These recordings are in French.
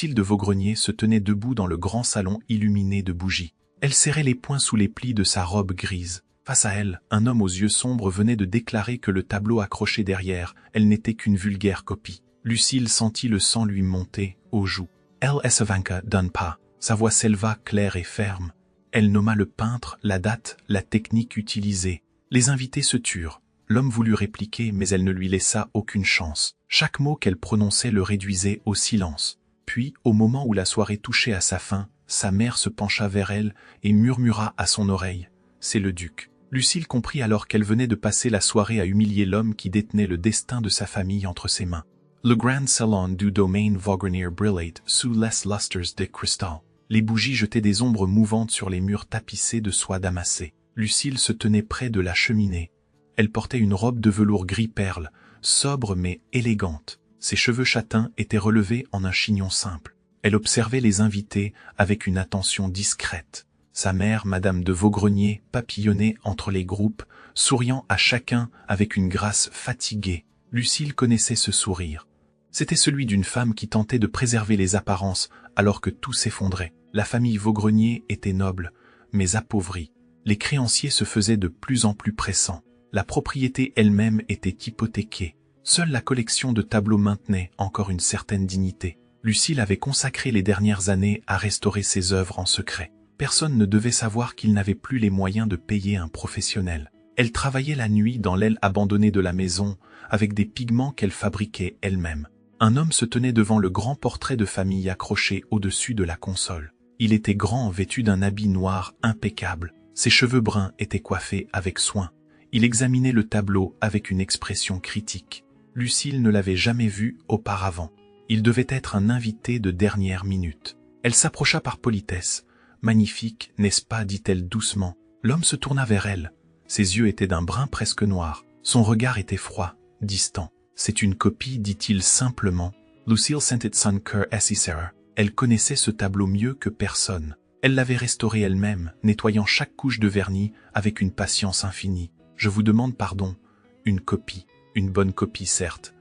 Lucille de Vaugrenier se tenait debout dans le grand salon illuminé de bougies. Elle serrait les poings sous les plis de sa robe grise. Face à elle, un homme aux yeux sombres venait de déclarer que le tableau accroché derrière, elle n'était qu'une vulgaire copie. Lucille sentit le sang lui monter aux joues. Elle Esavanka donne pas. Sa voix s'éleva claire et ferme. Elle nomma le peintre, la date, la technique utilisée. Les invités se turent. L'homme voulut répliquer, mais elle ne lui laissa aucune chance. Chaque mot qu'elle prononçait le réduisait au silence. Puis, au moment où la soirée touchait à sa fin, sa mère se pencha vers elle et murmura à son oreille « C'est le duc ». Lucille comprit alors qu'elle venait de passer la soirée à humilier l'homme qui détenait le destin de sa famille entre ses mains. Le grand salon du domaine Vaugrenier brillait sous les lustres de cristal. Les bougies jetaient des ombres mouvantes sur les murs tapissés de soie damassée. Lucille se tenait près de la cheminée. Elle portait une robe de velours gris-perle, sobre mais élégante. Ses cheveux châtains étaient relevés en un chignon simple. Elle observait les invités avec une attention discrète. Sa mère, Madame de Vaugrenier, papillonnait entre les groupes, souriant à chacun avec une grâce fatiguée. Lucille connaissait ce sourire. C'était celui d'une femme qui tentait de préserver les apparences alors que tout s'effondrait. La famille Vaugrenier était noble, mais appauvrie. Les créanciers se faisaient de plus en plus pressants. La propriété elle-même était hypothéquée. Seule la collection de tableaux maintenait encore une certaine dignité. Lucille avait consacré les dernières années à restaurer ses œuvres en secret. Personne ne devait savoir qu'il n'avait plus les moyens de payer un professionnel. Elle travaillait la nuit dans l'aile abandonnée de la maison, avec des pigments qu'elle fabriquait elle-même. Un homme se tenait devant le grand portrait de famille accroché au-dessus de la console. Il était grand, vêtu d'un habit noir impeccable. Ses cheveux bruns étaient coiffés avec soin. Il examinait le tableau avec une expression critique. Lucille ne l'avait jamais vu auparavant. Il devait être un invité de dernière minute. Elle s'approcha par politesse. « Magnifique, n'est-ce pas ?» dit-elle doucement. L'homme se tourna vers elle. Ses yeux étaient d'un brun presque noir. Son regard était froid, distant. « C'est une copie, dit-il simplement. » Lucille sentit son cœur s'esserrer. Elle connaissait ce tableau mieux que personne. Elle l'avait restauré elle-même, nettoyant chaque couche de vernis avec une patience infinie. « Je vous demande pardon. Une copie. Une bonne copie, certes.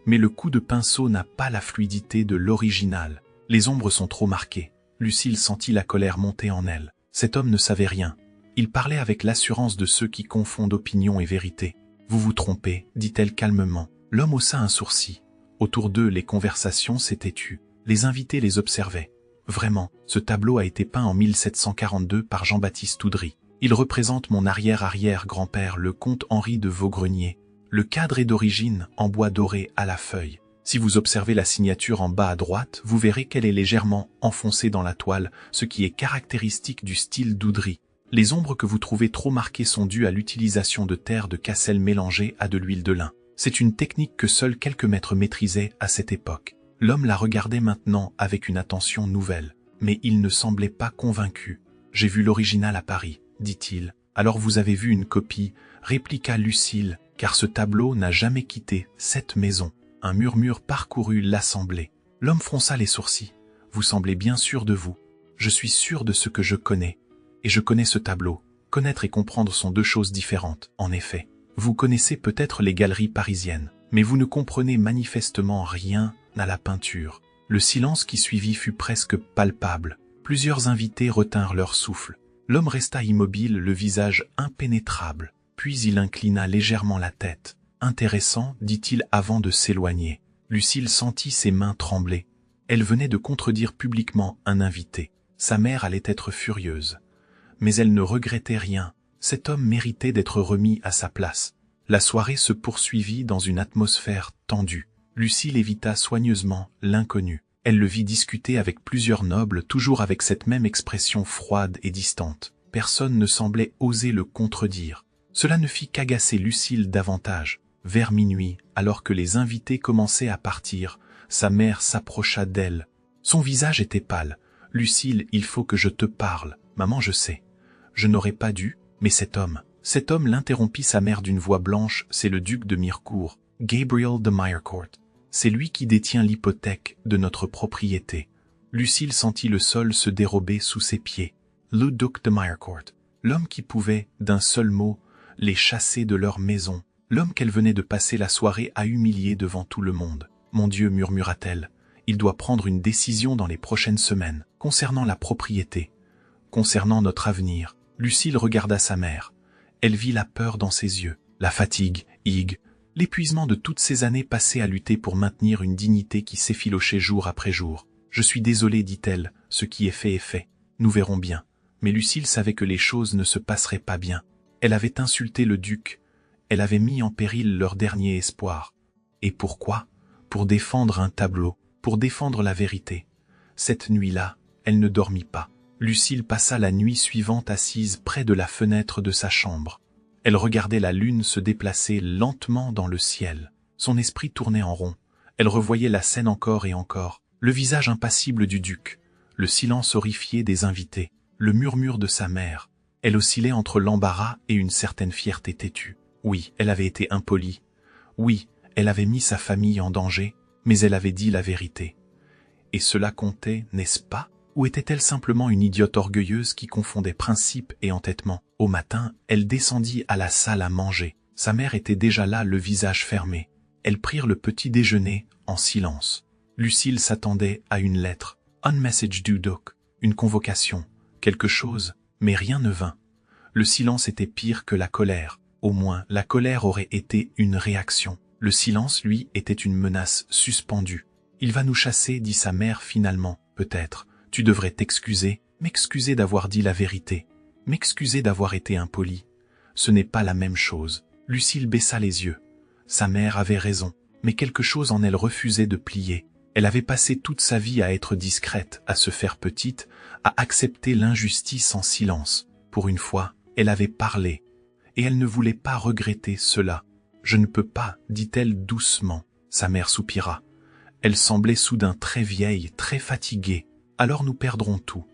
Mais le coup de pinceau n'a pas la fluidité de l'original. Les ombres sont trop marquées. » Lucille sentit la colère monter en elle. Cet homme ne savait rien. Il parlait avec l'assurance de ceux qui confondent opinion et vérité. « Vous vous trompez, » dit-elle calmement. L'homme haussa un sourcil. Autour d'eux, les conversations s'étaient tues. Les invités les observaient. Vraiment, ce tableau a été peint en 1742 par Jean-Baptiste Oudry. Il représente mon arrière-arrière-grand-père, le comte Henri de Vaugrenier. Le cadre est d'origine, en bois doré à la feuille. Si vous observez la signature en bas à droite, vous verrez qu'elle est légèrement enfoncée dans la toile, ce qui est caractéristique du style d'Oudry. Les ombres que vous trouvez trop marquées sont dues à l'utilisation de terre de Cassel mélangée à de l'huile de lin. C'est une technique que seuls quelques maîtres maîtrisaient à cette époque. L'homme la regardait maintenant avec une attention nouvelle, mais il ne semblait pas convaincu. « J'ai vu l'original à Paris, » dit-il. « Alors vous avez vu une copie » répliqua Lucille, car ce tableau n'a jamais quitté cette maison. Un murmure parcourut l'assemblée. L'homme fronça les sourcils. « Vous semblez bien sûr de vous. Je suis sûr de ce que je connais. Et je connais ce tableau. Connaître et comprendre sont deux choses différentes, en effet. Vous connaissez peut-être les galeries parisiennes, mais vous ne comprenez manifestement rien à la peinture. » Le silence qui suivit fut presque palpable. Plusieurs invités retinrent leur souffle. L'homme resta immobile, le visage impénétrable. Puis il inclina légèrement la tête. « Intéressant, » dit-il avant de s'éloigner. Lucille sentit ses mains trembler. Elle venait de contredire publiquement un invité. Sa mère allait être furieuse. Mais elle ne regrettait rien. Cet homme méritait d'être remis à sa place. La soirée se poursuivit dans une atmosphère tendue. Lucille évita soigneusement l'inconnu. Elle le vit discuter avec plusieurs nobles, toujours avec cette même expression froide et distante. Personne ne semblait oser le contredire. Cela ne fit qu'agacer Lucille davantage. Vers minuit, alors que les invités commençaient à partir, sa mère s'approcha d'elle. Son visage était pâle. « Lucille, il faut que je te parle. Maman, je sais. Je n'aurais pas dû, mais cet homme l'interrompit sa mère d'une voix blanche, c'est le duc de Mirecourt, Gabriel de Mirecourt. C'est lui qui détient l'hypothèque de notre propriété. » Lucille sentit le sol se dérober sous ses pieds. Le duc de Mirecourt, l'homme qui pouvait, d'un seul mot, les chasser de leur maison. L'homme qu'elle venait de passer la soirée à humilier devant tout le monde. « Mon Dieu, murmura-t-elle, Il doit prendre une décision dans les prochaines semaines, concernant la propriété, concernant notre avenir. Lucille regarda sa mère. Elle vit la peur dans ses yeux, la fatigue, l'épuisement de toutes ces années passées à lutter pour maintenir une dignité qui s'effilochait jour après jour. « Je suis désolée, dit-elle, ce qui est fait est fait. Nous verrons bien. » Mais Lucille savait que les choses ne se passeraient pas bien. Elle avait insulté le duc. Elle avait mis en péril leur dernier espoir. Et pourquoi? Pour défendre un tableau, pour défendre la vérité. Cette nuit-là, elle ne dormit pas. Lucille passa la nuit suivante assise près de la fenêtre de sa chambre. Elle regardait la lune se déplacer lentement dans le ciel. Son esprit tournait en rond. Elle revoyait la scène encore et encore. Le visage impassible du duc, le silence horrifié des invités, le murmure de sa mère. Elle oscillait entre l'embarras et une certaine fierté têtue. Oui, elle avait été impolie. Oui, elle avait mis sa famille en danger, mais elle avait dit la vérité. Et cela comptait, n'est-ce pas? Ou était-elle simplement une idiote orgueilleuse qui confondait principe et entêtement? Au matin, elle descendit à la salle à manger. Sa mère était déjà là, le visage fermé. Elles prirent le petit déjeuner en silence. Lucille s'attendait à une lettre, un message du duc, une convocation, quelque chose, mais rien ne vint. Le silence était pire que la colère. Au moins, la colère aurait été une réaction. Le silence, lui, était une menace suspendue. « Il va nous chasser, dit sa mère finalement, peut-être. Tu devrais t'excuser, m'excuser d'avoir dit la vérité, m'excuser d'avoir été impoli. Ce n'est pas la même chose. » Lucille baissa les yeux. Sa mère avait raison, mais quelque chose en elle refusait de plier. Elle avait passé toute sa vie à être discrète, à se faire petite, à accepter l'injustice en silence. Pour une fois, elle avait parlé, et elle ne voulait pas regretter cela. « Je ne peux pas, dit-elle doucement. » Sa mère soupira. Elle semblait soudain très vieille, très fatiguée. « Alors nous perdrons tout. »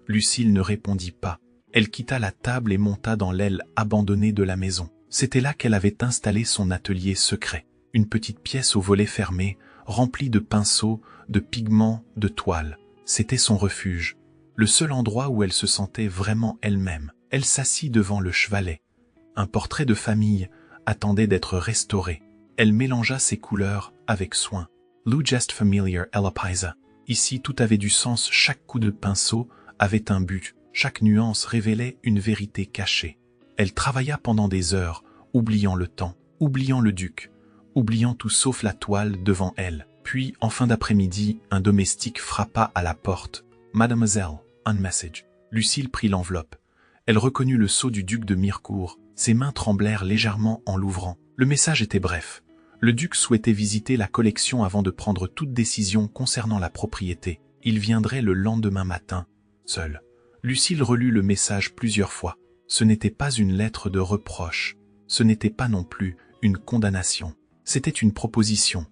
Lucille ne répondit pas. Elle quitta la table et monta dans l'aile abandonnée de la maison. C'était là qu'elle avait installé son atelier secret. Une petite pièce aux volets fermés, remplie de pinceaux, de pigments, de toiles. C'était son refuge. Le seul endroit où elle se sentait vraiment elle-même. Elle s'assit devant le chevalet. Un portrait de famille attendait d'être restauré. Elle mélangea ses couleurs avec soin. Lu gest familiar elapisa. Ici tout avait du sens, chaque coup de pinceau avait un but, chaque nuance révélait une vérité cachée. Elle travailla pendant des heures, oubliant le temps, oubliant le duc, oubliant tout sauf la toile devant elle. Puis, en fin d'après-midi, un domestique frappa à la porte. « Mademoiselle, un message. » Lucille prit l'enveloppe. Elle reconnut le sceau du duc de Mirecourt. Ses mains tremblèrent légèrement en l'ouvrant. Le message était bref. Le duc souhaitait visiter la collection avant de prendre toute décision concernant la propriété. Il viendrait le lendemain matin, seul. Lucille relut le message plusieurs fois. Ce n'était pas une lettre de reproche. Ce n'était pas non plus une condamnation. C'était une proposition,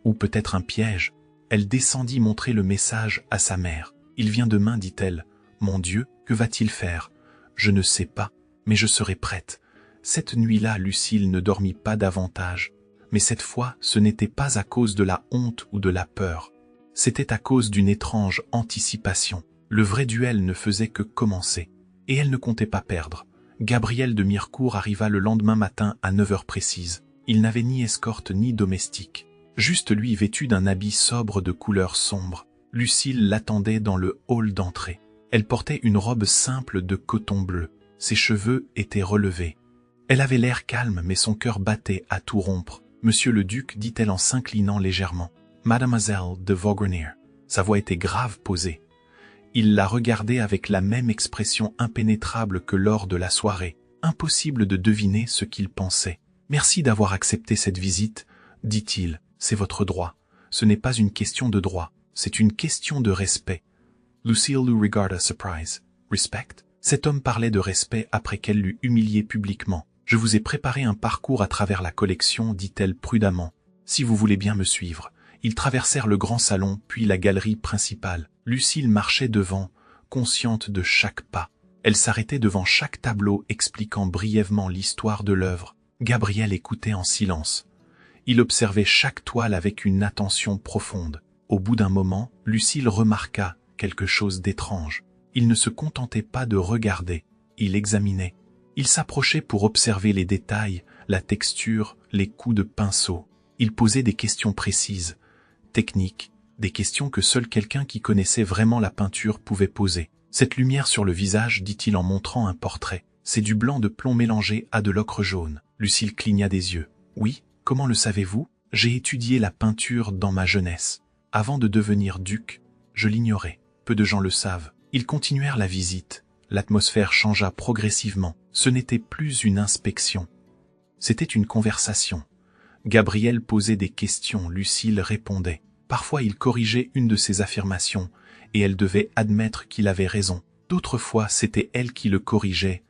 ou peut-être un piège. Elle descendit montrer le message à sa mère. « Il vient demain, dit-elle. Mon Dieu, que va-t-il faire? Je ne sais pas, mais je serai prête. » Cette nuit-là, Lucille ne dormit pas davantage. Mais cette fois, ce n'était pas à cause de la honte ou de la peur. C'était à cause d'une étrange anticipation. Le vrai duel ne faisait que commencer. Et elle ne comptait pas perdre. Gabriel de Mirecourt arriva le lendemain matin à 9 heures précises. Il n'avait ni escorte ni domestique. Juste lui vêtu d'un habit sobre de couleur sombre. Lucille l'attendait dans le hall d'entrée. Elle portait une robe simple de coton bleu. Ses cheveux étaient relevés. Elle avait l'air calme, mais son cœur battait à tout rompre. « Monsieur le duc, dit-elle en s'inclinant légèrement. Mademoiselle de Vaugrenard. » Sa voix était grave, posée. Il la regardait avec la même expression impénétrable que lors de la soirée. Impossible de deviner ce qu'il pensait. « Merci d'avoir accepté cette visite, dit-il. C'est votre droit. Ce n'est pas une question de droit, c'est une question de respect. » Lucille lui regarda surprise. « Respect ?» Cet homme parlait de respect après qu'elle l'eut humilié publiquement. « Je vous ai préparé un parcours à travers la collection, dit-elle prudemment. Si vous voulez bien me suivre. » Ils traversèrent le grand salon, puis la galerie principale. Lucille marchait devant, consciente de chaque pas. Elle s'arrêtait devant chaque tableau expliquant brièvement l'histoire de l'œuvre. Gabriel écoutait en silence. Il observait chaque toile avec une attention profonde. Au bout d'un moment, Lucille remarqua quelque chose d'étrange. Il ne se contentait pas de regarder, il examinait. Il s'approchait pour observer les détails, la texture, les coups de pinceau. Il posait des questions précises, techniques, Des questions que seul quelqu'un qui connaissait vraiment la peinture pouvait poser. Cette lumière sur le visage, dit-il en montrant un portrait. C'est du blanc de plomb mélangé à de l'ocre jaune. Lucille cligna des yeux. Oui, comment le savez-vous? J'ai étudié la peinture dans ma jeunesse. Avant de devenir duc, je l'ignorais. Peu de gens le savent. Ils continuèrent la visite. L'atmosphère changea progressivement. Ce n'était plus une inspection. C'était une conversation. Gabriel posait des questions, Lucille répondait. Parfois il corrigeait une de ses affirmations, et elle devait admettre qu'il avait raison. D'autres fois c'était elle qui le corrigeait,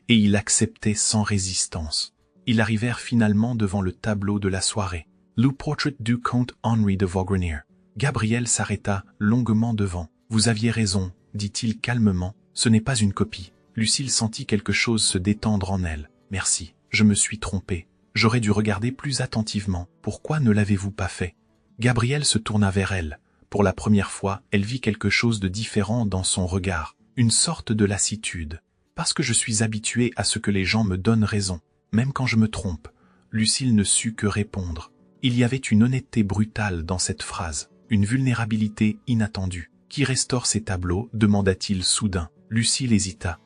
et il acceptait sans résistance. Ils arrivèrent finalement devant le tableau de la soirée. Le portrait du comte Henri de Vaugrenard. Gabriel s'arrêta longuement devant. « Vous aviez raison, dit-il calmement, ce n'est pas une copie. » Lucille sentit quelque chose se détendre en elle. « Merci, je me suis trompée. J'aurais dû regarder plus attentivement. Pourquoi ne l'avez-vous pas fait ?» Gabriel se tourna vers elle. Pour la première fois, elle vit quelque chose de différent dans son regard, une sorte de lassitude. « Parce que je suis habituée à ce que les gens me donnent raison, même quand je me trompe. » Lucille ne sut que répondre. Il y avait une honnêteté brutale dans cette phrase, une vulnérabilité inattendue. « Qui restaure ces tableaux ?» demanda-t-il soudain. Lucille hésita.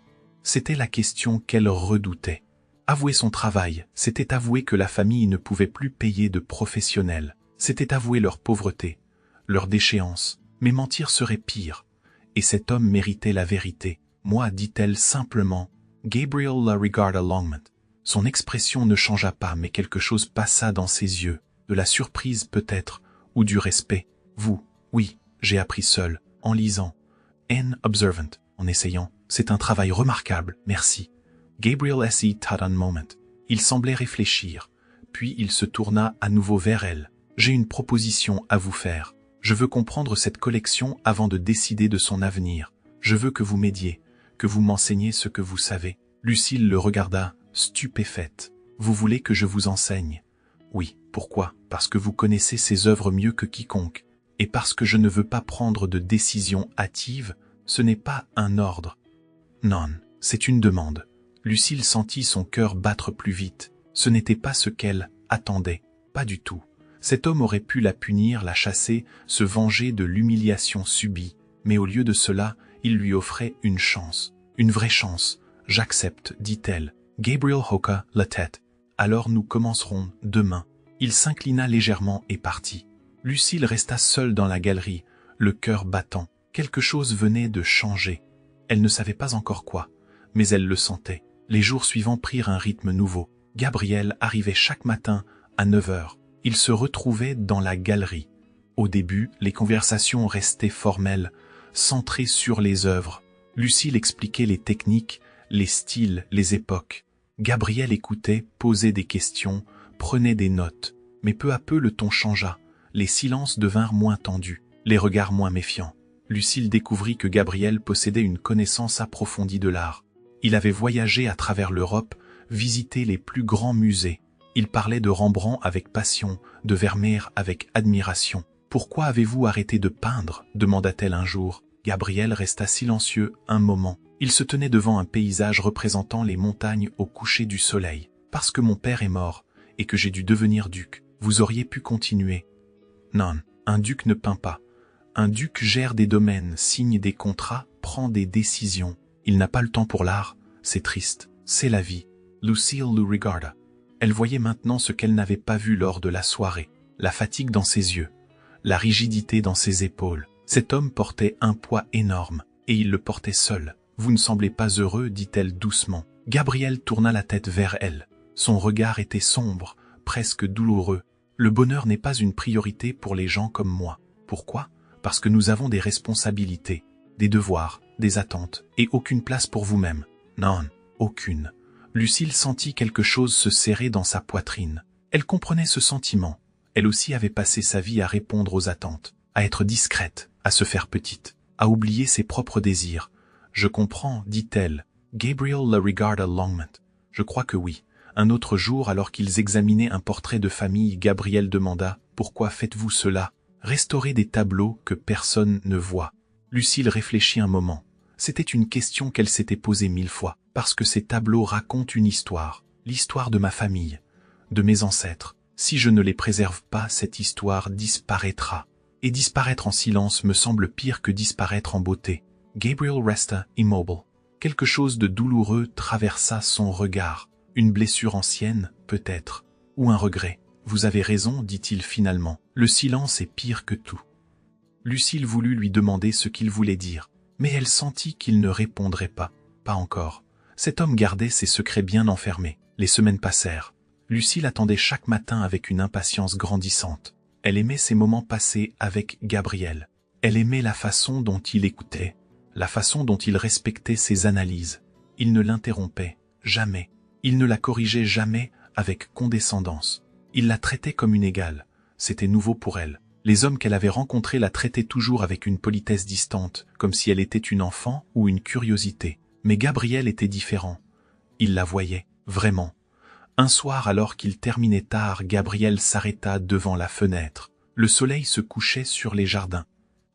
C'était la question qu'elle redoutait. Avouer son travail, c'était avouer que la famille ne pouvait plus payer de professionnels. C'était avouer leur pauvreté, leur déchéance. Mais mentir serait pire. Et cet homme méritait la vérité. Moi, dit-elle simplement. Gabriel la regarda longuement. Son expression ne changea pas, mais quelque chose passa dans ses yeux. De la surprise peut-être, ou du respect. Vous, oui, j'ai appris seul, en lisant. Observant, en essayant. C'est un travail remarquable, merci. Gabriel essayed un moment. Il semblait réfléchir. Puis il se tourna à nouveau vers elle. J'ai une proposition à vous faire. Je veux comprendre cette collection avant de décider de son avenir. Je veux que vous m'aidiez, que vous m'enseigniez ce que vous savez. Lucille le regarda, stupéfaite. Vous voulez que je vous enseigne? Oui, pourquoi? Parce que vous connaissez ces œuvres mieux que quiconque. Et parce que je ne veux pas prendre de décision hâtive, ce n'est pas un ordre. Non, c'est une demande. Lucille sentit son cœur battre plus vite. Ce n'était pas ce qu'elle attendait, pas du tout. Cet homme aurait pu la punir, la chasser, se venger de l'humiliation subie. Mais au lieu de cela, il lui offrait une chance. Une vraie chance. J'accepte, dit-elle. Gabriel hocha la tête. Alors nous commencerons demain. Il s'inclina légèrement et partit. Lucille resta seule dans la galerie, le cœur battant. Quelque chose venait de changer. Elle ne savait pas encore quoi, mais elle le sentait. Les jours suivants prirent un rythme nouveau. Gabriel arrivait chaque matin à 9 heures. Ils se retrouvaient dans la galerie. Au début, les conversations restaient formelles, centrées sur les œuvres. Lucille expliquait les techniques, les styles, les époques. Gabriel écoutait, posait des questions, prenait des notes. Mais peu à peu le ton changea. Les silences devinrent moins tendus, les regards moins méfiants. Lucille découvrit que Gabriel possédait une connaissance approfondie de l'art. Il avait voyagé à travers l'Europe, visité les plus grands musées. Il parlait de Rembrandt avec passion, de Vermeer avec admiration. « Pourquoi avez-vous arrêté de peindre ?» demanda-t-elle un jour. Gabriel resta silencieux un moment. Il se tenait devant un paysage représentant les montagnes au coucher du soleil. « Parce que mon père est mort et que j'ai dû devenir duc. Vous auriez pu continuer. » Non, un duc ne peint pas. Un duc gère des domaines, signe des contrats, prend des décisions. Il n'a pas le temps pour l'art. C'est triste. C'est la vie. Lucille le regarda. Elle voyait maintenant ce qu'elle n'avait pas vu lors de la soirée. La fatigue dans ses yeux. La rigidité dans ses épaules. Cet homme portait un poids énorme, et il le portait seul. « Vous ne semblez pas heureux » dit-elle doucement. Gabriel tourna la tête vers elle. Son regard était sombre, presque douloureux. « Le bonheur n'est pas une priorité pour les gens comme moi. Pourquoi ? Parce que nous avons des responsabilités, des devoirs, des attentes, et aucune place pour vous-même. Non, aucune. » Lucille sentit quelque chose se serrer dans sa poitrine. Elle comprenait ce sentiment. Elle aussi avait passé sa vie à répondre aux attentes, à être discrète, à se faire petite, à oublier ses propres désirs. « Je comprends, dit-elle. » Gabriel la regarda longuement. « Je crois que oui. » Un autre jour, alors qu'ils examinaient un portrait de famille, Gabriel demanda « Pourquoi faites-vous cela ?»« Restaurer des tableaux que personne ne voit. » Lucille réfléchit un moment. C'était une question qu'elle s'était posée 1000 fois. Parce que ces tableaux racontent une histoire, l'histoire de ma famille, de mes ancêtres. Si je ne les préserve pas, cette histoire disparaîtra. Et disparaître en silence me semble pire que disparaître en beauté. Gabriel resta immobile. Quelque chose de douloureux traversa son regard. Une blessure ancienne, peut-être. Ou un regret. Vous avez raison, dit-il finalement. Le silence est pire que tout. Lucille voulut lui demander ce qu'il voulait dire, mais elle sentit qu'il ne répondrait pas. Pas encore. Cet homme gardait ses secrets bien enfermés. Les semaines passèrent. Lucille attendait chaque matin avec une impatience grandissante. Elle aimait ces moments passés avec Gabriel. Elle aimait la façon dont il écoutait, la façon dont il respectait ses analyses. Il ne l'interrompait jamais. Il ne la corrigeait jamais avec condescendance. Il la traitait comme une égale. C'était nouveau pour elle. Les hommes qu'elle avait rencontrés la traitaient toujours avec une politesse distante, comme si elle était une enfant ou une curiosité. Mais Gabriel était différent. Il la voyait, vraiment. Un soir, alors qu'il terminait tard, Gabriel s'arrêta devant la fenêtre. Le soleil se couchait sur les jardins.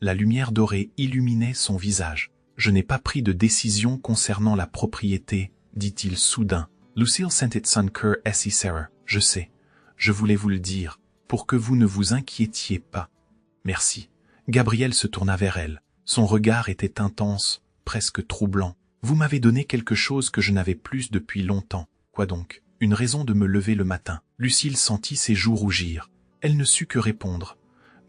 La lumière dorée illuminait son visage. « Je n'ai pas pris de décision concernant la propriété, dit-il soudain. Lucille sentit son cœur si serré. Je sais. Je voulais vous le dire, pour que vous ne vous inquiétiez pas. Merci. Gabriel se tourna vers elle. Son regard était intense, presque troublant. Vous m'avez donné quelque chose que je n'avais plus depuis longtemps. Quoi donc? Une raison de me lever le matin. Lucille sentit ses joues rougir. Elle ne sut que répondre.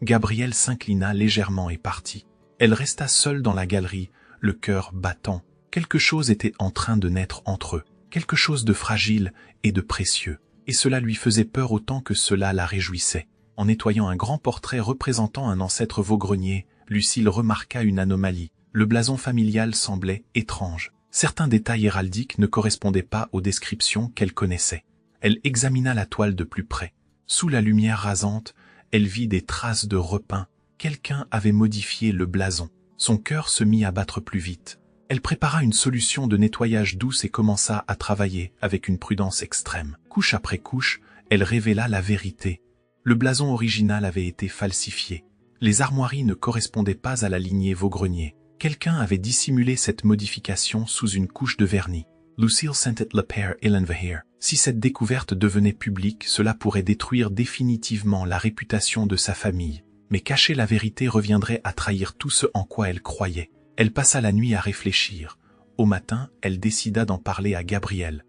Gabriel s'inclina légèrement et partit. Elle resta seule dans la galerie, le cœur battant. Quelque chose était en train de naître entre eux. Quelque chose de fragile et de précieux. Et cela lui faisait peur autant que cela la réjouissait. En nettoyant un grand portrait représentant un ancêtre Vaugrenier, Lucille remarqua une anomalie. Le blason familial semblait étrange. Certains détails héraldiques ne correspondaient pas aux descriptions qu'elle connaissait. Elle examina la toile de plus près. Sous la lumière rasante, elle vit des traces de repeint. Quelqu'un avait modifié le blason. Son cœur se mit à battre plus vite. Elle prépara une solution de nettoyage douce et commença à travailler avec une prudence extrême. Couche après couche, elle révéla la vérité. Le blason original avait été falsifié. Les armoiries ne correspondaient pas à la lignée Vaugrenier. Quelqu'un avait dissimulé cette modification sous une couche de vernis. Lucille sentit le père l'envahir. Si cette découverte devenait publique, cela pourrait détruire définitivement la réputation de sa famille. Mais cacher la vérité reviendrait à trahir tout ce en quoi elle croyait. Elle passa la nuit à réfléchir. Au matin, elle décida d'en parler à Gabriel.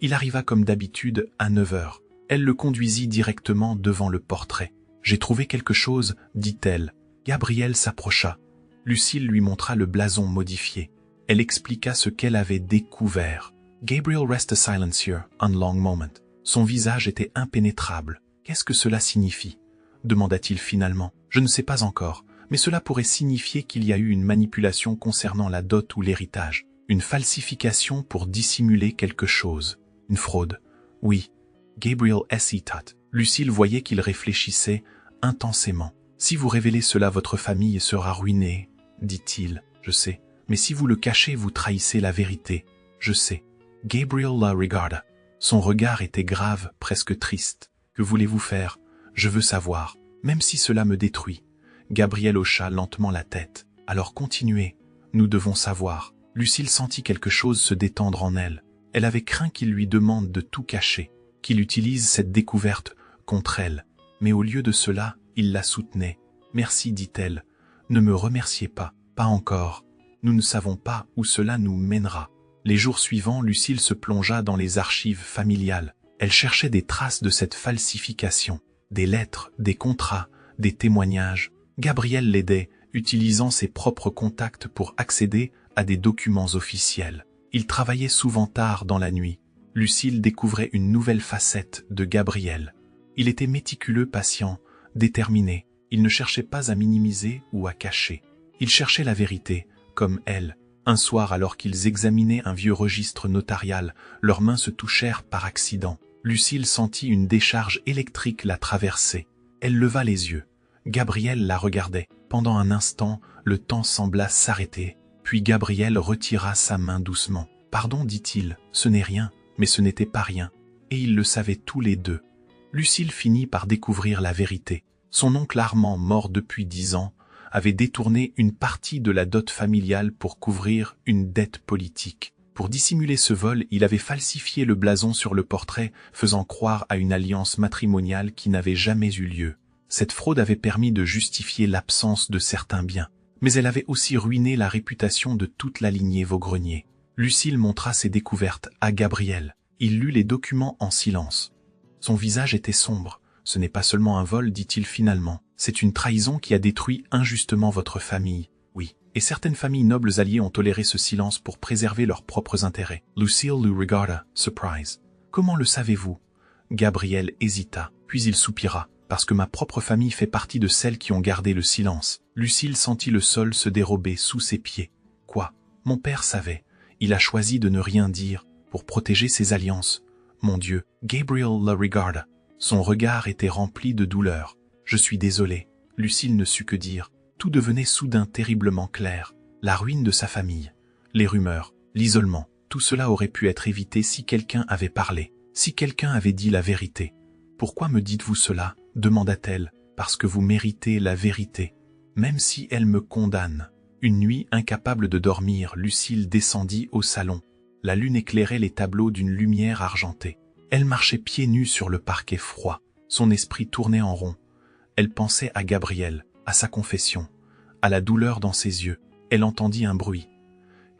Il arriva comme d'habitude à 9 heures. Elle le conduisit directement devant le portrait. « J'ai trouvé quelque chose, dit-elle. » Gabriel s'approcha. Lucille lui montra le blason modifié. Elle expliqua ce qu'elle avait découvert. Gabriel resta silencieux un long moment. Son visage était impénétrable. « Qu'est-ce que cela signifie ?» demanda-t-il finalement. « Je ne sais pas encore, mais cela pourrait signifier qu'il y a eu une manipulation concernant la dot ou l'héritage. Une falsification pour dissimuler quelque chose. Une fraude. Oui. » Gabriel hésita. Lucille voyait qu'il réfléchissait intensément. « Si vous révélez cela, votre famille sera ruinée, dit-il. Je sais. Mais si vous le cachez, vous trahissez la vérité. Je sais. » Gabriel la regarda. Son regard était grave, presque triste. « Que voulez-vous faire? Je veux savoir, même si cela me détruit. » Gabriel hocha lentement la tête. « Alors continuez. Nous devons savoir. » Lucille sentit quelque chose se détendre en elle. Elle avait craint qu'il lui demande de tout cacher, qu'il utilise cette découverte contre elle. Mais au lieu de cela, il la soutenait. « Merci, dit-elle. Ne me remerciez pas. Pas encore. Nous ne savons pas où cela nous mènera. » Les jours suivants, Lucille se plongea dans les archives familiales. Elle cherchait des traces de cette falsification. Des lettres, des contrats, des témoignages. Gabriel l'aidait, utilisant ses propres contacts pour accéder à des documents officiels. Il travaillait souvent tard dans la nuit. Lucille découvrait une nouvelle facette de Gabriel. Il était méticuleux, patient, déterminé. Il ne cherchait pas à minimiser ou à cacher. Il cherchait la vérité, comme elle. Un soir, alors qu'ils examinaient un vieux registre notarial, leurs mains se touchèrent par accident. Lucille sentit une décharge électrique la traverser. Elle leva les yeux. Gabriel la regardait. Pendant un instant, le temps sembla s'arrêter. Puis Gabriel retira sa main doucement. « Pardon, dit-il, ce n'est rien, mais ce n'était pas rien. » Et ils le savaient tous les deux. Lucille finit par découvrir la vérité. Son oncle Armand, mort depuis 10 ans, avait détourné une partie de la dot familiale pour couvrir une dette politique. Pour dissimuler ce vol, il avait falsifié le blason sur le portrait, faisant croire à une alliance matrimoniale qui n'avait jamais eu lieu. Cette fraude avait permis de justifier l'absence de certains biens, mais elle avait aussi ruiné la réputation de toute la lignée Vaugrenier. Lucille montra ses découvertes à Gabriel. Il lut les documents en silence. Son visage était sombre. Ce n'est pas seulement un vol, dit-il finalement. C'est une trahison qui a détruit injustement votre famille. Oui. Et certaines familles nobles alliées ont toléré ce silence pour préserver leurs propres intérêts. Lucille le regarda, surprise. Comment le savez-vous? Gabriel hésita, puis il soupira. Parce que ma propre famille fait partie de celles qui ont gardé le silence. Lucille sentit le sol se dérober sous ses pieds. Quoi? Mon père savait. Il a choisi de ne rien dire pour protéger ses alliances. Mon Dieu, Gabriel la regarda. Son regard était rempli de douleur. Je suis désolé. Lucille ne sut que dire. Tout devenait soudain terriblement clair. La ruine de sa famille, les rumeurs, l'isolement, tout cela aurait pu être évité si quelqu'un avait parlé, si quelqu'un avait dit la vérité. Pourquoi me dites-vous cela? Demanda-t-elle. Parce que vous méritez la vérité, même si elle me condamne. Une nuit incapable de dormir, Lucille descendit au salon. La lune éclairait les tableaux d'une lumière argentée. Elle marchait pieds nus sur le parquet froid. Son esprit tournait en rond. Elle pensait à Gabriel, à sa confession, à la douleur dans ses yeux. Elle entendit un bruit.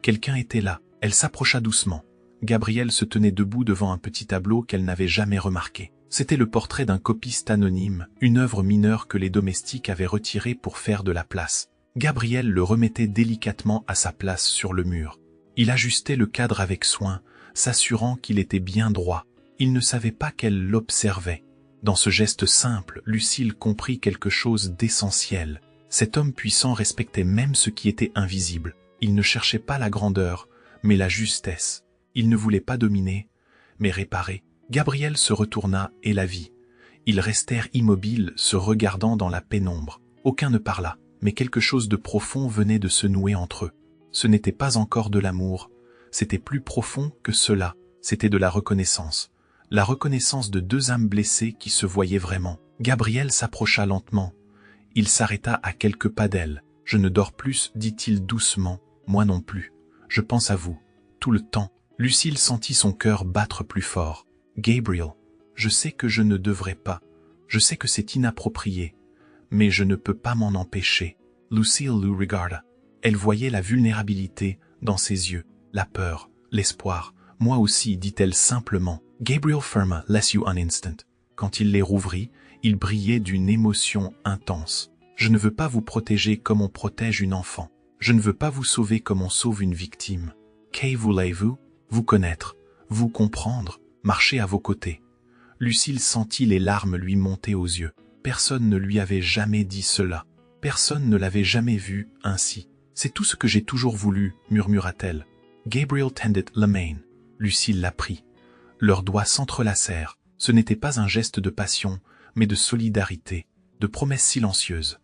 Quelqu'un était là. Elle s'approcha doucement. Gabriel se tenait debout devant un petit tableau qu'elle n'avait jamais remarqué. C'était le portrait d'un copiste anonyme, une œuvre mineure que les domestiques avaient retirée pour faire de la place. Gabriel le remettait délicatement à sa place sur le mur. Il ajustait le cadre avec soin, s'assurant qu'il était bien droit. Il ne savait pas qu'elle l'observait. Dans ce geste simple, Lucille comprit quelque chose d'essentiel. Cet homme puissant respectait même ce qui était invisible. Il ne cherchait pas la grandeur, mais la justesse. Il ne voulait pas dominer, mais réparer. Gabriel se retourna et la vit. Ils restèrent immobiles, se regardant dans la pénombre. Aucun ne parla, mais quelque chose de profond venait de se nouer entre eux. Ce n'était pas encore de l'amour, c'était plus profond que cela, c'était de la reconnaissance. La reconnaissance de deux âmes blessées qui se voyaient vraiment. Gabriel s'approcha lentement. Il s'arrêta à quelques pas d'elle. « Je ne dors plus, dit-il doucement. Moi non plus. Je pense à vous. Tout le temps. » Lucille sentit son cœur battre plus fort. « Gabriel, je sais que je ne devrais pas. Je sais que c'est inapproprié. Mais je ne peux pas m'en empêcher. » Lucille le regarda. Elle voyait la vulnérabilité dans ses yeux, la peur, l'espoir. « Moi aussi, dit-elle simplement. » Gabriel ferma les yeux un instant. Quand il les rouvrit, il brillait d'une émotion intense. « Je ne veux pas vous protéger comme on protège une enfant. Je ne veux pas vous sauver comme on sauve une victime. Que voulez-vous? Vous connaître, vous comprendre, marcher à vos côtés. » Lucille sentit les larmes lui monter aux yeux. Personne ne lui avait jamais dit cela. Personne ne l'avait jamais vue ainsi. « C'est tout ce que j'ai toujours voulu, murmura-t-elle. Gabriel tendit la main. Lucille la prit. Leurs doigts s'entrelacèrent. Ce n'était pas un geste de passion, mais de solidarité, de promesse silencieuse.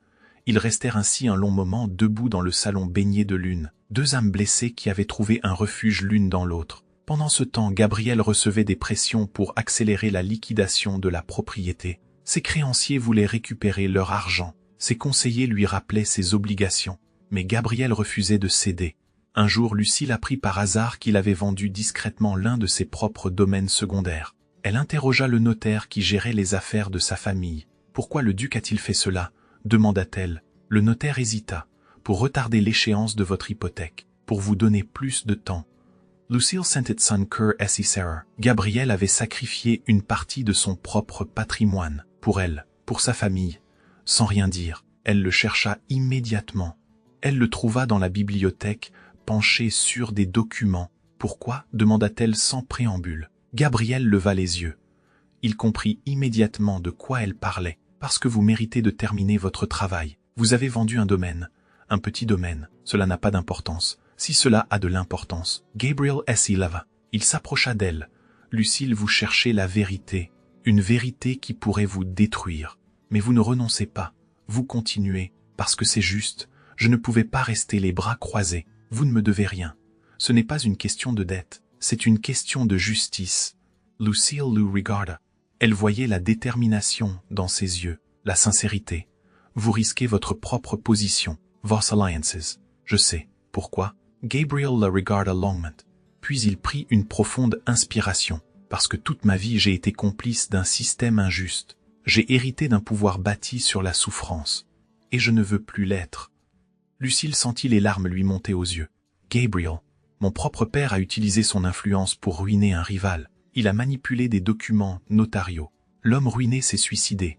Ils restèrent ainsi un long moment debout dans le salon baigné de lune, deux âmes blessées qui avaient trouvé un refuge l'une dans l'autre. Pendant ce temps, Gabriel recevait des pressions pour accélérer la liquidation de la propriété. Ses créanciers voulaient récupérer leur argent. Ses conseillers lui rappelaient ses obligations. Mais Gabriel refusait de céder. Un jour, Lucille apprit par hasard qu'il avait vendu discrètement l'un de ses propres domaines secondaires. Elle interrogea le notaire qui gérait les affaires de sa famille. « Pourquoi le duc a-t-il fait cela ?» demanda-t-elle. Le notaire hésita. « Pour retarder l'échéance de votre hypothèque, pour vous donner plus de temps. » Lucille sentit son cœur serrer. Gabriel avait sacrifié une partie de son propre patrimoine, pour elle, pour sa famille. Sans rien dire, elle le chercha immédiatement. Elle le trouva dans la bibliothèque, penché sur des documents. « Pourquoi ?» demanda-t-elle sans préambule. Gabriel leva les yeux. Il comprit immédiatement de quoi elle parlait. « Parce que vous méritez de terminer votre travail. Vous avez vendu un domaine. Un petit domaine. Cela n'a pas d'importance. Si cela a de l'importance. » Gabriel s'y leva. Il s'approcha d'elle. « Lucille, vous cherchez la vérité. Une vérité qui pourrait vous détruire. Mais vous ne renoncez pas. Vous continuez. Parce que c'est juste. Je ne pouvais pas rester les bras croisés. Vous ne me devez rien. Ce n'est pas une question de dette. C'est une question de justice. » Lucille le regarda. Elle voyait la détermination dans ses yeux, la sincérité. « Vous risquez votre propre position, vos alliances. Je sais. Pourquoi? » Gabriel la regarda longuement. Puis il prit une profonde inspiration. « Parce que toute ma vie j'ai été complice d'un système injuste. J'ai hérité d'un pouvoir bâti sur la souffrance. Et je ne veux plus l'être. Lucille sentit les larmes lui monter aux yeux. Gabriel, mon propre père a utilisé son influence pour ruiner un rival. Il a manipulé des documents notariaux. L'homme ruiné s'est suicidé.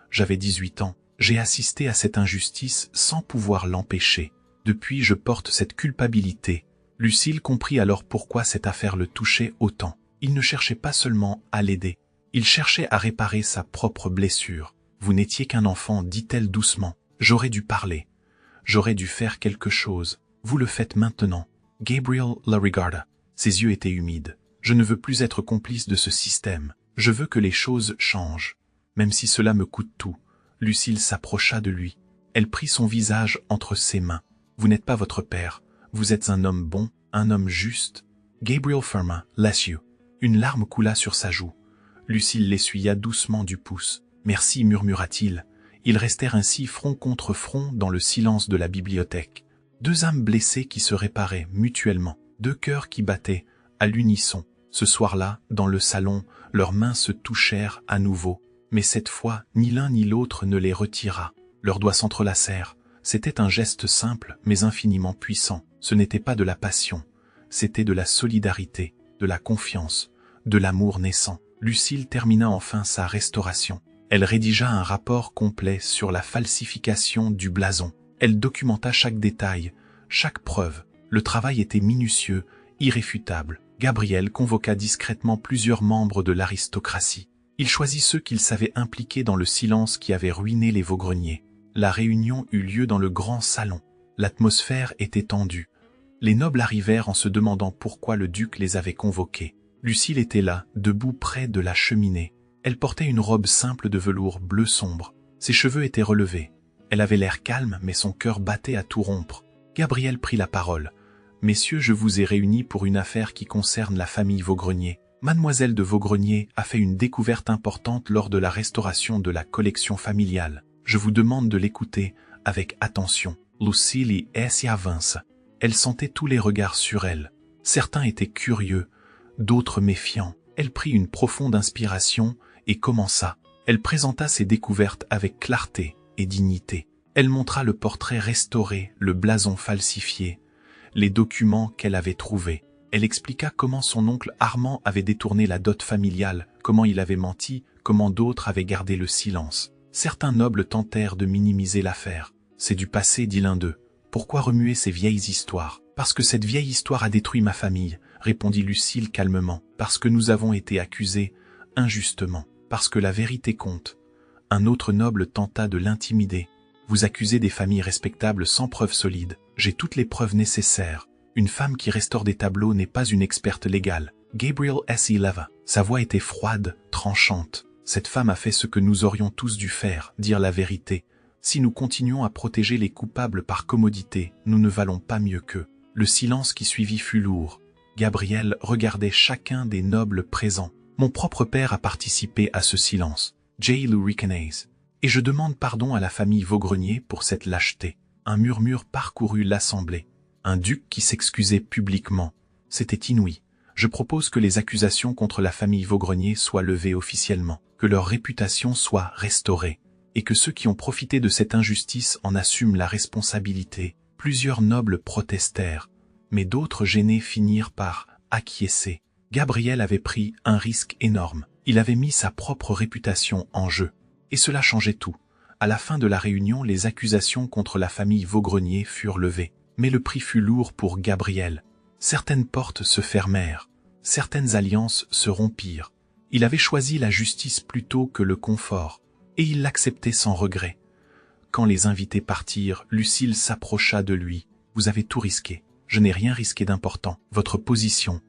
J'avais 18 ans. J'ai assisté à cette injustice sans pouvoir l'empêcher. Depuis, je porte cette culpabilité. Lucille comprit alors pourquoi cette affaire le touchait autant. Il ne cherchait pas seulement à l'aider. Il cherchait à réparer sa propre blessure. Vous n'étiez qu'un enfant, dit-elle doucement. J'aurais dû parler. J'aurais dû faire quelque chose. Vous le faites maintenant. Gabriel la regarda. Ses yeux étaient humides. Je ne veux plus être complice de ce système. Je veux que les choses changent. Même si cela me coûte tout. Lucille s'approcha de lui. Elle prit son visage entre ses mains. Vous n'êtes pas votre père. Vous êtes un homme bon, un homme juste. Gabriel ferma, bless you. Une larme coula sur sa joue. Lucille l'essuya doucement du pouce. Merci, murmura-t-il. Ils restèrent ainsi front contre front dans le silence de la bibliothèque. Deux âmes blessées qui se réparaient mutuellement. Deux cœurs qui battaient à l'unisson. Ce soir-là, dans le salon, leurs mains se touchèrent à nouveau. Mais cette fois, ni l'un ni l'autre ne les retira. Leurs doigts s'entrelacèrent. C'était un geste simple, mais infiniment puissant. Ce n'était pas de la passion. C'était de la solidarité, de la confiance, de l'amour naissant. Lucille termina enfin sa restauration. Elle rédigea un rapport complet sur la falsification du blason. Elle documenta chaque détail, chaque preuve. Le travail était minutieux, irréfutable. Gabriel convoqua discrètement plusieurs membres de l'aristocratie. Il choisit ceux qu'il savait impliqués dans le silence qui avait ruiné les Vaugreniers. La réunion eut lieu dans le grand salon. L'atmosphère était tendue. Les nobles arrivèrent en se demandant pourquoi le duc les avait convoqués. Lucille était là, debout près de la cheminée. Elle portait une robe simple de velours bleu sombre. Ses cheveux étaient relevés. Elle avait l'air calme, mais son cœur battait à tout rompre. Gabriel prit la parole. « Messieurs, je vous ai réunis pour une affaire qui concerne la famille Vaugrenier. Mademoiselle de Vaugrenier a fait une découverte importante lors de la restauration de la collection familiale. Je vous demande de l'écouter avec attention. » Lucille s'y avance. Elle sentait tous les regards sur elle. Certains étaient curieux, d'autres méfiants. Elle prit une profonde inspiration et commença. Elle présenta ses découvertes avec clarté et dignité. Elle montra le portrait restauré, le blason falsifié, les documents qu'elle avait trouvés. Elle expliqua comment son oncle Armand avait détourné la dot familiale, comment il avait menti, comment d'autres avaient gardé le silence. Certains nobles tentèrent de minimiser l'affaire. « C'est du passé, dit l'un d'eux. Pourquoi remuer ces vieilles histoires ? » « Parce que cette vieille histoire a détruit ma famille, » répondit Lucille calmement. « Parce que nous avons été accusés injustement. Parce que la vérité compte. » Un autre noble tenta de l'intimider. « Vous accusez des familles respectables sans preuves solides. J'ai toutes les preuves nécessaires. Une femme qui restaure des tableaux n'est pas une experte légale. » Gabriel s'y leva. Sa voix était froide, tranchante. « Cette femme a fait ce que nous aurions tous dû faire, dire la vérité. Si nous continuons à protéger les coupables par commodité, nous ne valons pas mieux qu'eux. » Le silence qui suivit fut lourd. Gabriel regardait chacun des nobles présents. « Mon propre père a participé à ce silence. J. Lou Ricanese. Et je demande pardon à la famille Vaugrenier pour cette lâcheté. » Un murmure parcourut l'assemblée. Un duc qui s'excusait publiquement. C'était inouï. Je propose que les accusations contre la famille Vaugrenier soient levées officiellement, que leur réputation soit restaurée, et que ceux qui ont profité de cette injustice en assument la responsabilité. Plusieurs nobles protestèrent, mais d'autres gênés finirent par acquiescer. Gabriel avait pris un risque énorme. Il avait mis sa propre réputation en jeu. Et cela changeait tout. À la fin de la réunion, les accusations contre la famille Vaugrenier furent levées. Mais le prix fut lourd pour Gabriel. Certaines portes se fermèrent. Certaines alliances se rompirent. Il avait choisi la justice plutôt que le confort. Et il l'acceptait sans regret. Quand les invités partirent, Lucille s'approcha de lui. « Vous avez tout risqué. Je n'ai rien risqué d'important. Votre position,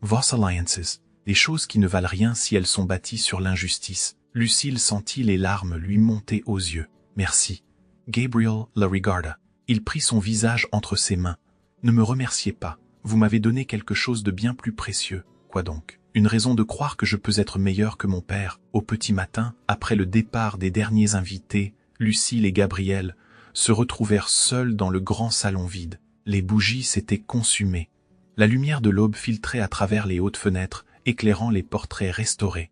vos alliances, des choses qui ne valent rien si elles sont bâties sur l'injustice. » Lucille sentit les larmes lui monter aux yeux. « Merci. » Gabriel la regarda. Il prit son visage entre ses mains. « Ne me remerciez pas. Vous m'avez donné quelque chose de bien plus précieux. » « Quoi donc ? Une raison de croire que je peux être meilleur que mon père. » Au petit matin, après le départ des derniers invités, Lucille et Gabriel se retrouvèrent seuls dans le grand salon vide. Les bougies s'étaient consumées. La lumière de l'aube filtrait à travers les hautes fenêtres, éclairant les portraits restaurés.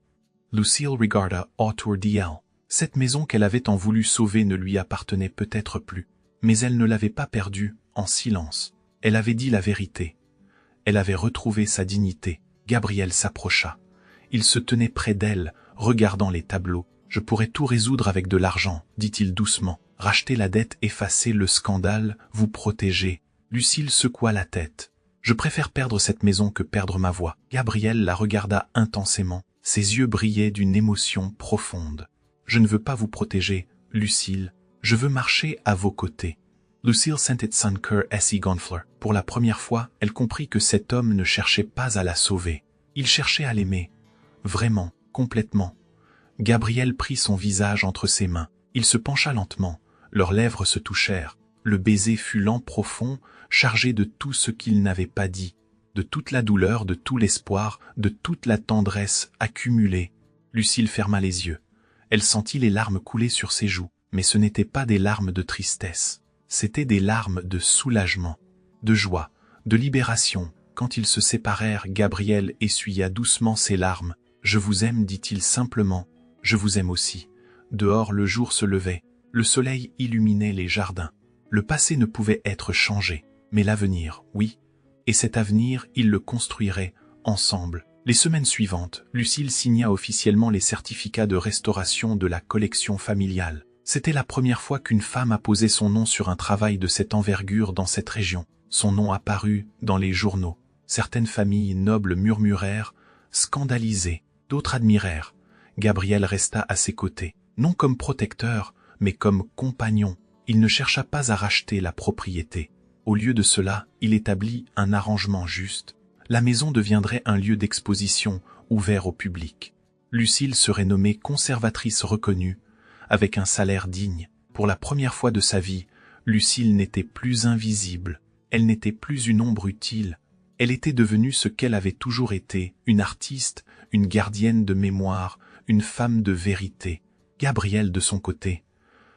Lucille regarda autour d'elle. Cette maison qu'elle avait tant voulu sauver ne lui appartenait peut-être plus, mais elle ne l'avait pas perdue en silence. Elle avait dit la vérité. Elle avait retrouvé sa dignité. Gabriel s'approcha. Il se tenait près d'elle, regardant les tableaux. « Je pourrais tout résoudre avec de l'argent, dit-il doucement. Racheter la dette, effacer le scandale, vous protéger. » Lucille secoua la tête. « Je préfère perdre cette maison que perdre ma voix. » Gabriel la regarda intensément. Ses yeux brillaient d'une émotion profonde. « Je ne veux pas vous protéger, Lucille. Je veux marcher à vos côtés. » Lucille sentit son cœur si gonfler. Pour la première fois, elle comprit que cet homme ne cherchait pas à la sauver. Il cherchait à l'aimer. Vraiment, complètement. Gabriel prit son visage entre ses mains. Il se pencha lentement. Leurs lèvres se touchèrent. Le baiser fut lent, profond, chargé de tout ce qu'il n'avait pas dit, de toute la douleur, de tout l'espoir, de toute la tendresse accumulée. Lucille ferma les yeux. Elle sentit les larmes couler sur ses joues, mais ce n'étaient pas des larmes de tristesse. C'étaient des larmes de soulagement, de joie, de libération. Quand ils se séparèrent, Gabriel essuya doucement ses larmes. « Je vous aime, dit-il simplement. Je vous aime aussi. » Dehors, le jour se levait. Le soleil illuminait les jardins. Le passé ne pouvait être changé, mais l'avenir, oui. Et cet avenir, ils le construiraient ensemble. Les semaines suivantes, Lucille signa officiellement les certificats de restauration de la collection familiale. C'était la première fois qu'une femme apposait son nom sur un travail de cette envergure dans cette région. Son nom apparut dans les journaux. Certaines familles nobles murmurèrent, scandalisées, d'autres admirèrent. Gabriel resta à ses côtés, non comme protecteur, mais comme compagnon. Il ne chercha pas à racheter la propriété. Au lieu de cela, il établit un arrangement juste. La maison deviendrait un lieu d'exposition ouvert au public. Lucille serait nommée conservatrice reconnue, avec un salaire digne. Pour la première fois de sa vie, Lucille n'était plus invisible. Elle n'était plus une ombre utile. Elle était devenue ce qu'elle avait toujours été, une artiste, une gardienne de mémoire, une femme de vérité. Gabriel, de son côté,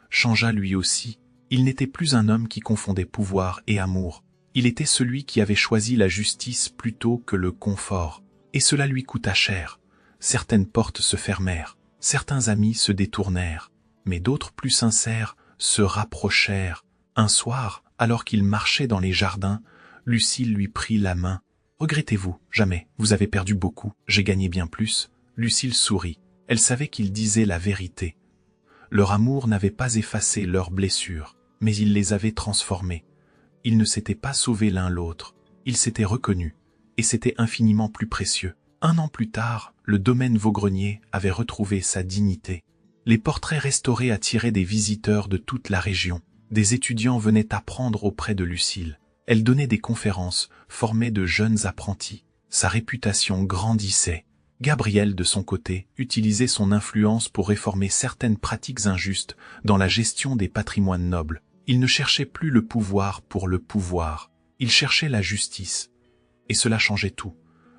changea lui aussi. Il n'était plus un homme qui confondait pouvoir et amour. Il était celui qui avait choisi la justice plutôt que le confort. Et cela lui coûta cher. Certaines portes se fermèrent, certains amis se détournèrent, mais d'autres plus sincères se rapprochèrent. Un soir, alors qu'il marchait dans les jardins, Lucille lui prit la main. « Regrettez-vous? Jamais. Vous avez perdu beaucoup. J'ai gagné bien plus. » Lucille sourit. Elle savait qu'il disait la vérité. Leur amour n'avait pas effacé leurs blessures, mais il les avait transformées. Ils ne s'étaient pas sauvés l'un l'autre. Ils s'étaient reconnus, et c'était infiniment plus précieux. 1 an plus tard, le domaine Vaugrenier avait retrouvé sa dignité. Les portraits restaurés attiraient des visiteurs de toute la région. Des étudiants venaient apprendre auprès de Lucille. Elle donnait des conférences, formait de jeunes apprentis. Sa réputation grandissait. Gabriel, de son côté, utilisait son influence pour réformer certaines pratiques injustes dans la gestion des patrimoines nobles. Il ne cherchait plus le pouvoir pour le pouvoir. Il cherchait la justice. Et cela changeait tout.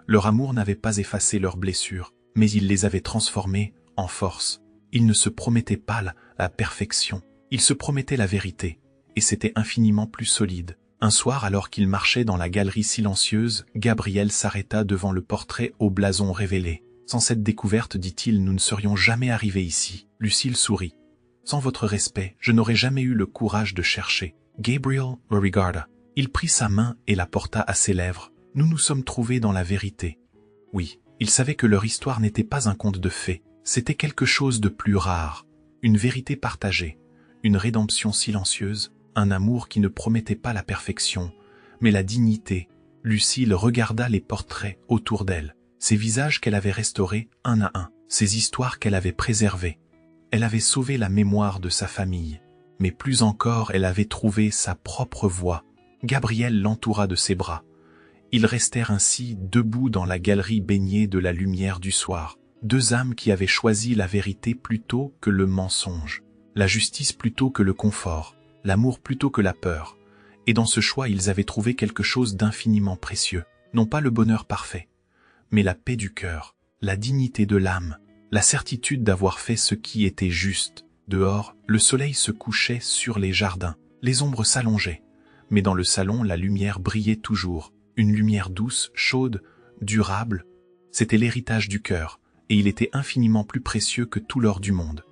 Leur amour n'avait pas effacé leurs blessures, mais il les avait transformées en force. Ils ne se promettaient pas la perfection. Ils se promettaient la vérité. Et c'était infiniment plus solide. Un soir, alors qu'il marchait dans la galerie silencieuse, Gabriel s'arrêta devant le portrait au blason révélé. « Sans cette découverte, dit-il, nous ne serions jamais arrivés ici. » Lucille sourit. « Sans votre respect, je n'aurais jamais eu le courage de chercher. » Gabriel le regarda. Il prit sa main et la porta à ses lèvres. « Nous nous sommes trouvés dans la vérité. » Oui, il savait que leur histoire n'était pas un conte de fées. C'était quelque chose de plus rare. Une vérité partagée. Une rédemption silencieuse. Un amour qui ne promettait pas la perfection, mais la dignité. Lucille regarda les portraits autour d'elle, ces visages qu'elle avait restaurés un à un, ces histoires qu'elle avait préservées. Elle avait sauvé la mémoire de sa famille, mais plus encore, elle avait trouvé sa propre voix. Gabriel l'entoura de ses bras. Ils restèrent ainsi debout dans la galerie baignée de la lumière du soir. 2 âmes qui avaient choisi la vérité plutôt que le mensonge, la justice plutôt que le confort, l'amour plutôt que la peur. Et dans ce choix, ils avaient trouvé quelque chose d'infiniment précieux. Non pas le bonheur parfait, mais la paix du cœur, la dignité de l'âme, la certitude d'avoir fait ce qui était juste. Dehors, le soleil se couchait sur les jardins. Les ombres s'allongeaient. Mais dans le salon, la lumière brillait toujours. Une lumière douce, chaude, durable. C'était l'héritage du cœur, et il était infiniment plus précieux que tout l'or du monde.